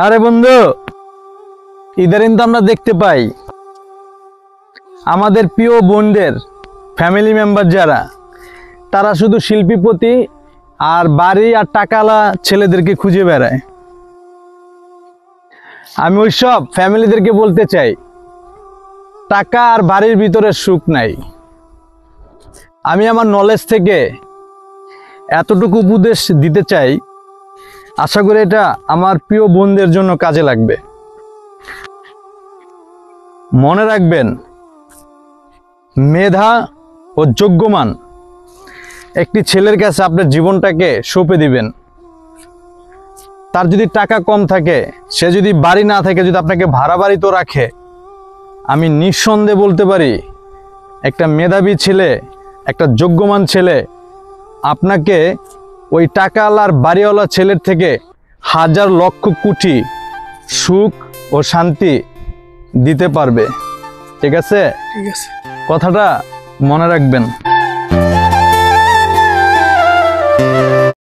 আরে বন্ধু, ইদারিং তো আমরা দেখতে পাই আমাদের প্রিয় বোনদের ফ্যামিলি মেম্বার যারা, তারা শুধু শিল্পীপতি আর বাড়ি আর টাকালা ছেলেদেরকে খুঁজে বেড়ায়। আমি ওইসব ফ্যামিলিদেরকে বলতে চাই, টাকা আর বাড়ির ভিতরে সুখ নাই। আমি আমার নলেজ থেকে এতটুকু উপদেশ দিতে চাই, আশা করি এটা আমার প্রিয় বোনদের জন্য কাজে লাগবে। মনে রাখবেন, মেধা ও যোগ্যমান একটি ছেলের কাছে আপনার জীবনটাকে সঁপে দিবেন। তার যদি টাকা কম থাকে, সে যদি বাড়ি না থাকে, যদি আপনাকে ভাড়া বাড়িতেও রাখে, আমি নিঃসন্দেহে বলতে পারি একটা মেধাবী ছেলে, একটা যোগ্যমান ছেলে আপনাকে ওই টাকাওয়ালা আর বাড়িওয়ালা ছেলের থেকে হাজার লক্ষ কোটি সুখ ও শান্তি দিতে পারবে। ঠিক আছে? ঠিক আছে, কথাটা মনে রাখবেন।